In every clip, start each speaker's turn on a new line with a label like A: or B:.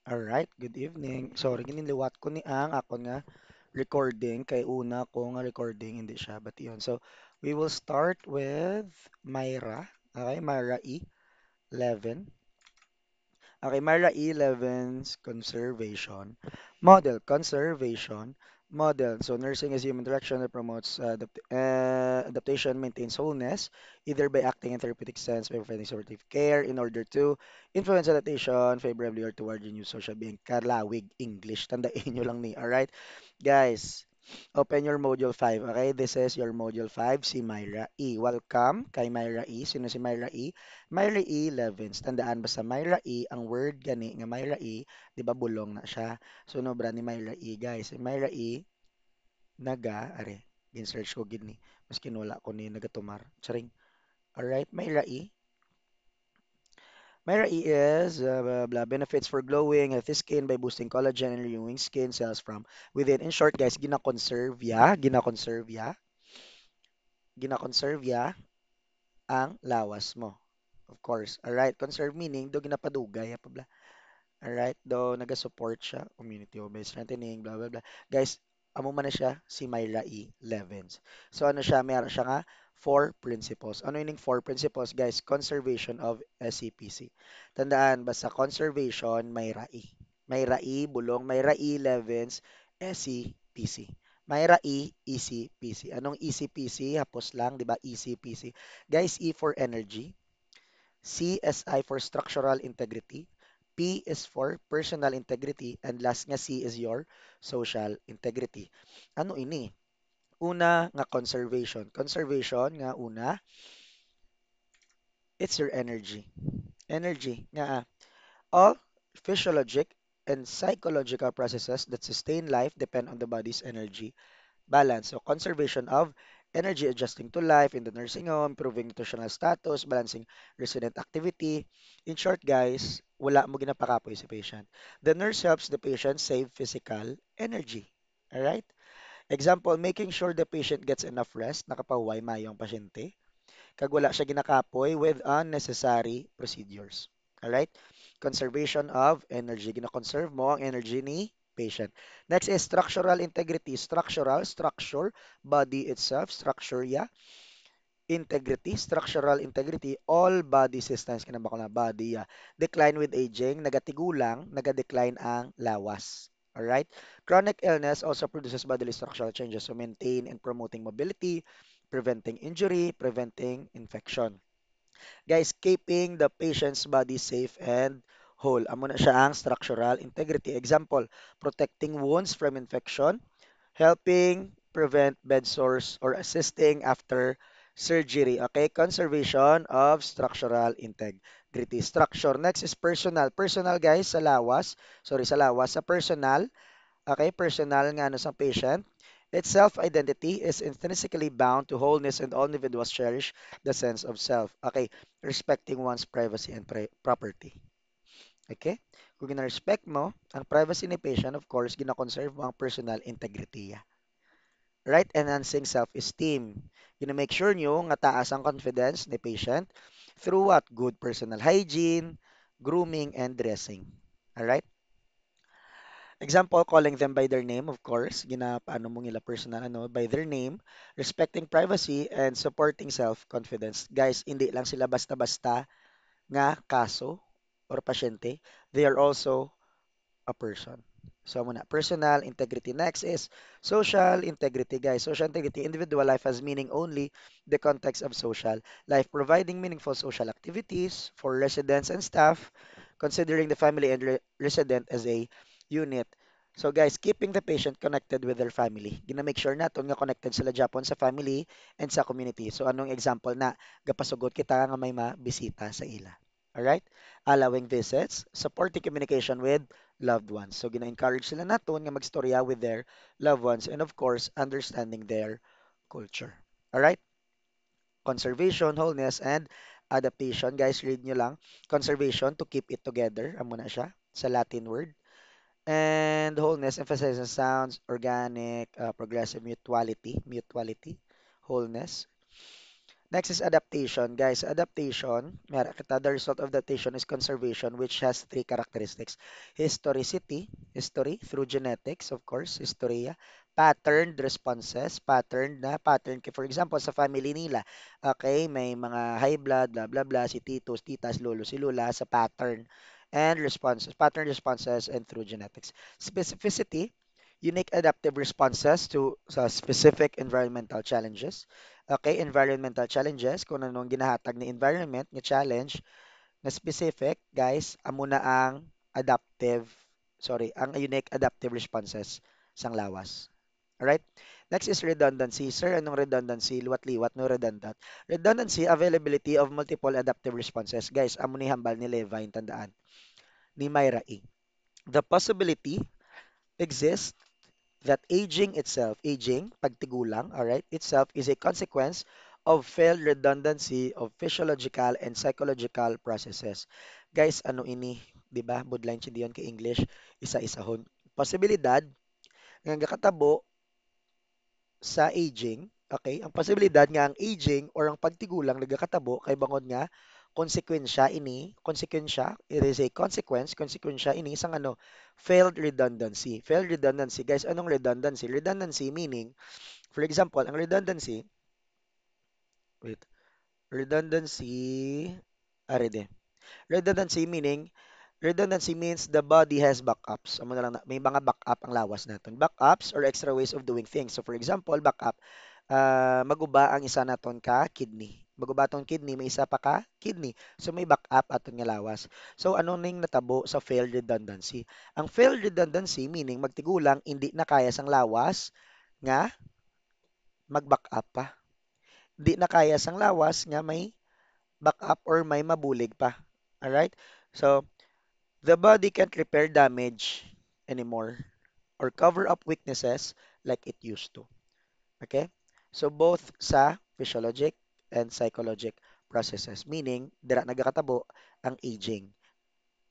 A: Alright, good evening. Sorry, giniliwat ko ni ang ako nga recording kay una ko nga recording hindi siya but yun. So, we will start with Myra. Okay, Myra E11. Okay, Myra E11's conservation. Model. So, nursing is human direction that promotes adaptation, maintains wholeness, either by acting in therapeutic sense, by providing supportive care in order to influence adaptation favorably or toward the new social being. Kalawig English. Tandaan nyo lang ni. Alright? Guys, open your module 5. Okay, this is your module 5, si Myra E. Welcome kay Myra E. Sino si Myra E? Myra E. Levins. Tandaan basta Myra E, ang word gani nga Myra E, di ba bulong na siya. So, nobra ni Myra E, guys. Si Myra E, gin-search ko gid ni. Mas kinula ko ni nagatumar. Charing. Alright, Myra E. Myra E is blah, blah, benefits for glowing, healthy skin by boosting collagen and renewing skin cells from within. In short, guys, gina-conserve ya ang lawas mo. Of course. Alright, conserve meaning do ginapadugay pa bla. Alright, do naga-support siya community by strengthening blah blah blah. Guys, amo man na siya si Myra E. Levens. So ano siya, meron siya nga four principles. Ano yung four principles, guys? Conservation of SCPC. Tandaan, basta conservation, Myra E. Myra E, bulong, Myra E. Levens, SCPC. Myra E, easy peasy. Anong easy peasy? Hapos lang, di ba? Easy peasy. Guys, E for energy. C is I for structural integrity. P is for personal integrity. And last nga C is your social integrity. Ano ini? Una nga conservation. Conservation nga una, it's your energy. Energy nga all physiologic and psychological processes that sustain life depend on the body's energy balance. So conservation of energy adjusting to life in the nursing home, improving nutritional status, balancing resident activity. In short, guys, wala mo ginapakapoy si patient. The nurse helps the patient save physical energy. Alright? Example, making sure the patient gets enough rest, nakapahuway mayo ang pasyente, kag wala siya ginakapoy with unnecessary procedures. Alright? Conservation of energy. Gina-conserve mo ang energy ni patient. Next is structural integrity. Structure, body itself, structure ya. Integrity, structural integrity, all body systems, kinabako na body ya. Decline with aging, nagatigulang, naga-decline ang lawas. Alright? Chronic illness also produces bodily structural changes, so maintain and promoting mobility, preventing injury, preventing infection. Guys, keeping the patient's body safe and whole. Amo na siya ang structural integrity. Example, protecting wounds from infection, helping prevent bed sores or assisting after surgery. Okay, conservation of structural integrity. Structure. Next is personal. Personal, guys, sa lawas. Sorry, sa lawas. Sa personal, okay, personal nga ano sa patient. Its self-identity is intrinsically bound to wholeness and all individuals cherish the sense of self. Okay, respecting one's privacy and property. Okay? Kung gina-respect mo ang privacy ni patient, of course, gina-conserve mo ang personal integrity. Right? Enhancing self-esteem. Gina-make sure nyo nga taas ang confidence ni patient through what? Good personal hygiene, grooming, and dressing. Alright? Example, calling them by their name, of course. Ginapaano mo nila personal ano, by their name, respecting privacy, and supporting self-confidence. Guys, hindi lang sila basta-basta nga kaso or pasyente. They are also a person. So muna, personal integrity. Next is social integrity, guys. Social integrity, individual life has meaning only the context of social life, providing meaningful social activities for residents and staff, considering the family and resident as a unit. So guys, keeping the patient connected with their family. Gina-make sure naton nga connected sila Japon sa family and sa community. So anong example na gapasugot kita nga may mabisita sa ila. Alright? Allowing visits, supporting communication with loved ones. So gina-encourage sila naton nga magstorya with their loved ones and of course, understanding their culture. Alright? Conservation, wholeness, and adaptation. Guys, read nyo lang. Conservation, to keep it together. Amo na siya sa Latin word. And wholeness emphasizes sounds, organic, progressive mutuality, wholeness. Next is adaptation. Guys, adaptation, meron kita, the result of adaptation is conservation, which has three characteristics. Historicity, history through genetics, of course, historia. Patterned responses, pattern. For example, sa family nila, okay, may mga high blood, blah, blah, blah, si titos, titas, lolo, si lula, sa pattern and responses, pattern responses, and through genetics. Specificity, unique adaptive responses to sa specific environmental challenges. Okay, environmental challenges, kung anong ginahatag ni environment, nga challenge, na specific, guys, amo na ang adaptive, ang unique adaptive responses sang lawas. Alright? Next is redundancy. Sir, anong redundancy? Liwat-liwat, no redundant. Redundancy, availability of multiple adaptive responses. Guys, amo ni hambal ni Levine, tandaan, ni Myra E. The possibility exists that aging, pagtigulang, alright, itself is a consequence of failed redundancy of physiological and psychological processes. Guys, ano ini, di ba? Budline siya diyon kay English, isa-isahon. Posibilidad nga gakatabo sa aging, okay? Ang posibilidad nga ang aging or ang pagtigulang nagakatabo kay bangod nga konsekwensya, it is a consequensya ini isang ano, failed redundancy. Failed redundancy, guys, anong redundancy? Redundancy meaning, for example, ang redundancy, wait, redundancy, arede. Redundancy means the body has backups. Amo na lang may mga backup ang lawas naton. Backups or extra ways of doing things. So for example, backup, maguba ang isa naton ka kidney. Maguba tong kidney, may isa pa ka kidney. So may backup aton nga lawas. So ano ning natabo sa failed redundancy? Ang failed redundancy meaning magtigulang hindi na kaya sang lawas nga mag-backup pa. Hindi na kaya sang lawas nga may backup or may mabulig pa. Alright? So the body can't repair damage anymore or cover up weaknesses like it used to. Okay? So both sa physiologic and psychologic processes. Meaning, dira nagakatabo ang aging.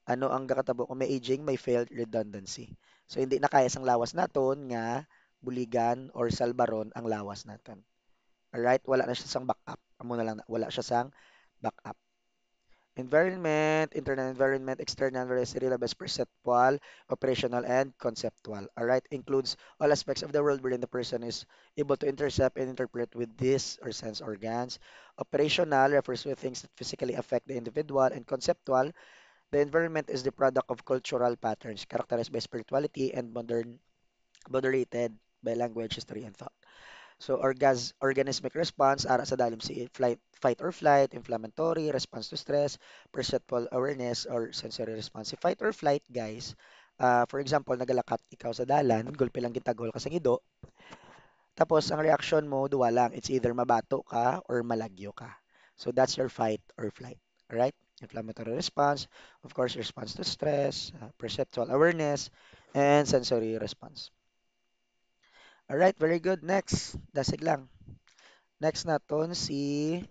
A: Ano ang gakatabo? Kung may aging, may failed redundancy. So hindi na kaya sang lawas naton nga buligan or salbaron ang lawas naton. Alright? Wala na siya sang backup. Amo na lang, wala siya sang backup. Environment, internal environment, external, relevance, perceptual, operational, and conceptual. Alright, includes all aspects of the world wherein the person is able to intercept and interpret with these or sense organs. Operational refers to things that physically affect the individual, and conceptual, the environment is the product of cultural patterns characterized by spirituality and moderated by language, history, and thought. So organismic response ara sa dalim si fight or flight, inflammatory, response to stress, perceptual awareness or sensory response. Si fight or flight, guys, for example, nagalakat ikaw sa dalan, gulpi lang gitagol ka sa ngido, tapos ang reaction mo duwa lang, it's either mabato ka or malagyo ka. So that's your fight or flight, alright? Inflammatory response, of course, response to stress, perceptual awareness, and sensory response. Alright, very good. Next, dasig lang. Next naton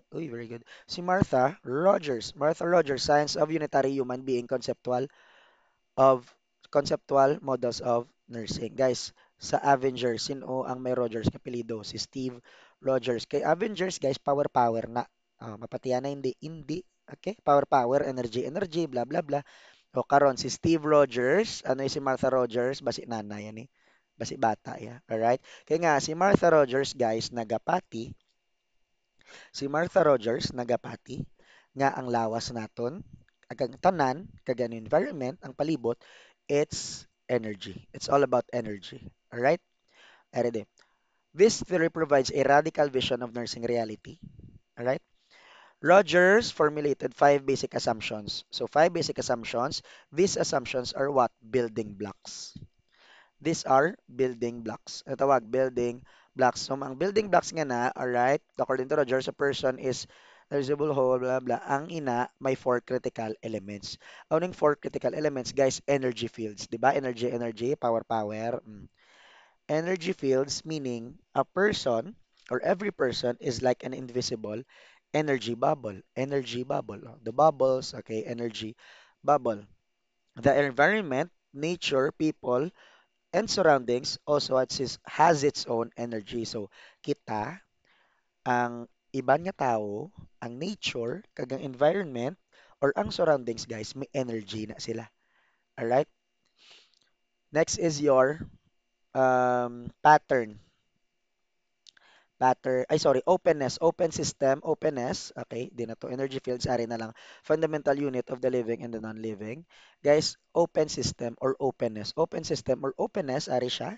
A: very good. Si Martha Rogers. Martha Rogers, Science of Unitary Human Being of Conceptual Models of Nursing. Guys, sa Avengers, sino ang may Rogers na apelyido? Si Steve Rogers. Kay Avengers, guys, power na. Mapatiyan na hindi. Okay? Power, energy, bla bla bla. O karon si Steve Rogers, ano yung si Martha Rogers, basi nanay yan eh. Basi bata ya. Alright? Kaya nga si Martha Rogers, guys, nagapati. Si Martha Rogers nagapati nga ang lawas naton agang tanan kagan environment ang palibot, it's energy. It's all about energy. All right? Ready? This theory provides a radical vision of nursing reality. All right? Rogers formulated five basic assumptions. So five basic assumptions. These assumptions are what? Building blocks. These are building blocks. Ang tawag, building blocks. So, ang building blocks nga na, alright, according to Rogers, a person is divisible whole, blah, blah. Ang ina, may four critical elements. Ang four critical elements, guys, energy fields. Di ba? Energy, power. Energy fields, meaning a person or every person is like an invisible energy bubble. Energy bubble. The bubbles, okay, energy bubble. The environment, nature, people, and surroundings also has its own energy. So, kita, ang iban nga tao, ang nature, kag ang environment, or ang surroundings, guys, may energy na sila. Alright? Next is your pattern. Openness. Open system, openness. Okay, di na to. Energy fields, ari na lang. Fundamental unit of the living and the non-living. Guys, open system or openness. Open system or openness, ari siya.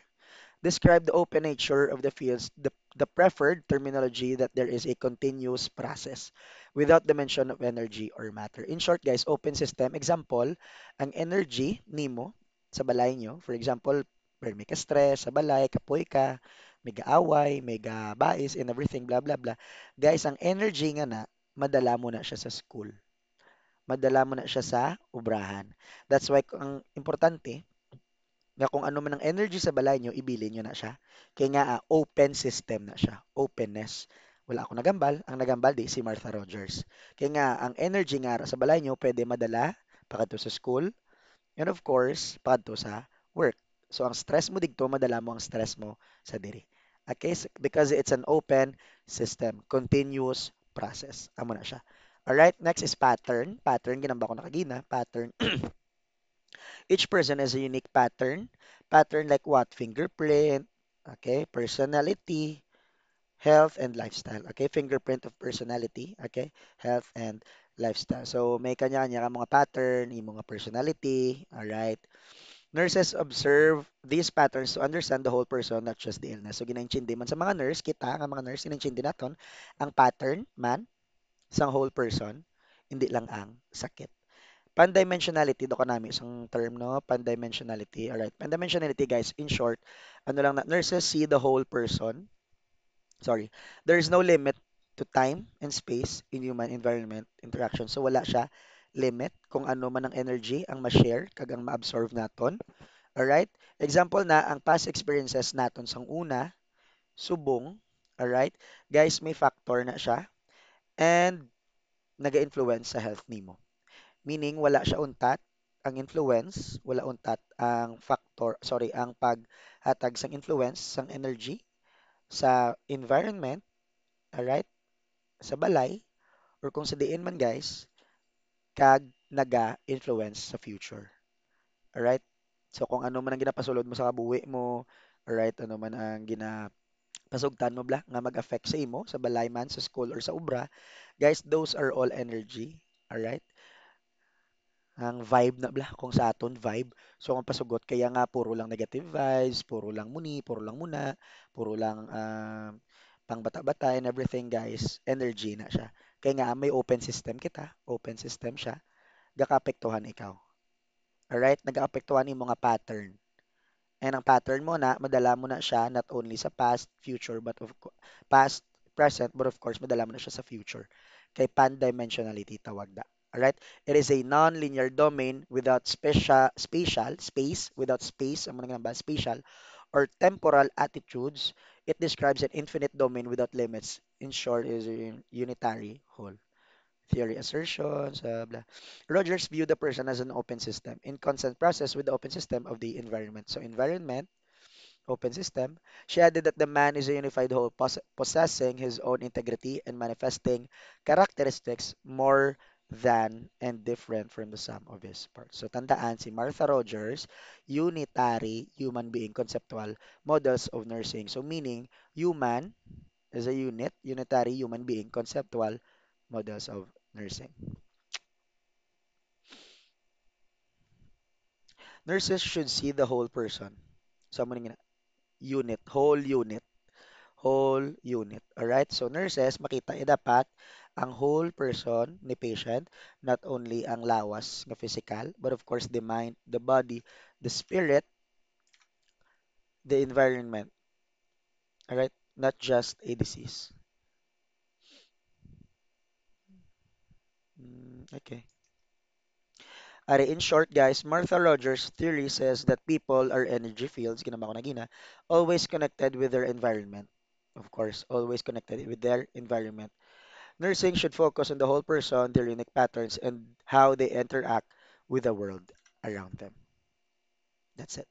A: Describe the open nature of the fields, the preferred terminology that there is a continuous process without the mention of energy or matter. In short, guys, open system, example, ang energy nimo sa balay nyo, for example, where may ka-stress sa balay, kapoy ka, may gaaway, may gabais, and everything, blah, blah, blah. Guys, ang energy nga na, madala mo na siya sa school. Madala mo na siya sa ubrahan. That's why ang importante, nga kung ano man ang energy sa balay nyo, ibilin nyo na siya. Kaya nga, open system na siya. Openness. Wala ako nagambal. Ang nagambal di si Martha Rogers. Kaya nga, ang energy nga sa balay nyo, pwede madala pakadto sa school, and of course, pakadto sa work. So, ang stress mo dito, madala mo ang stress mo sa diri. Okay? Because it's an open system. Continuous process. Amo na siya. Alright, next is pattern. Pattern, ginamba ko na kagina. Pattern. Each person has a unique pattern. Pattern like what? Fingerprint, okay, personality, health, and lifestyle. Okay, fingerprint of personality, okay, health and lifestyle. So, may kanya-kanya ka mga pattern, yung mga personality, alright. Nurses observe these patterns to understand the whole person, not just the illness. So, ginaintindi man sa mga nurse, kita nga mga nurse, ginaintindi naton ang pattern man sa whole person, hindi lang ang sakit. Pandimensionality, do ka namin isang term, no? Pandimensionality. Alright. Pandimensionality, guys, in short, ano lang na, nurses see the whole person. Sorry. There is no limit to time and space in human environment interaction. So, wala siya limit kung ano man ang energy ang ma-share kag ang ma-absorb naton. Alright? Example na, ang past experiences naton sang una, subong. Alright? Guys, may factor na siya and naga-influence sa health nimo. Meaning, wala siya untat ang influence, wala untat ang factor, sorry, ang paghatag sang influence, sang energy sa environment, alright, sa balay, or kung sa diin man guys, kag naga-influence sa future. Alright? So, kung ano man ang ginapasulod mo sa kabuhi mo, alright, ano man ang ginapasugtan mo, bla, nga mag-affect sa imo, sa balay man, sa school, or sa ubra, guys, those are all energy. Alright? Ang vibe na bla kung sa aton vibe, so ang pasugot kaya nga puro lang negative vibes, puro lang muni, puro lang muna, puro lang pang bata-bata and everything, guys, energy na siya. Kaya nga may open system kita, open system siya, gakaapektuhan ikaw. Alright, nagaapektuhan yung mga pattern. And ang pattern mo na, madala mo na siya not only sa past, future, past, present, but of course, madala mo na siya sa future. Kay pan-dimensionality tawag da. Alright? It is a non-linear domain without spatial, space, without space, ang mga ba, spatial, or temporal attitudes. It describes an infinite domain without limits. In short, is a unitary whole. Theory assertions, blah. Rogers viewed the person as an open system in constant process with the open system of the environment. So environment, open system. She added that the man is a unified whole, possessing his own integrity and manifesting characteristics more than and different from the sum of his parts. So tandaan si Martha Rogers, unitary human being conceptual models of nursing. So meaning human as a unit, unitary human being conceptual models of nursing. Nurses should see the whole person. So, mo unit, whole unit. Alright? So, nurses, makita dapat ang whole person ni patient, not only ang lawas ng physical, but of course, the mind, the body, the spirit, the environment. Alright? Not just a disease. Okay. Ari, in short, guys, Martha Rogers' theory says that people are energy fields, ginama ko na gina, always connected with their environment. Of course, always connected with their environment. Nursing should focus on the whole person, their unique patterns, and how they interact with the world around them. That's it.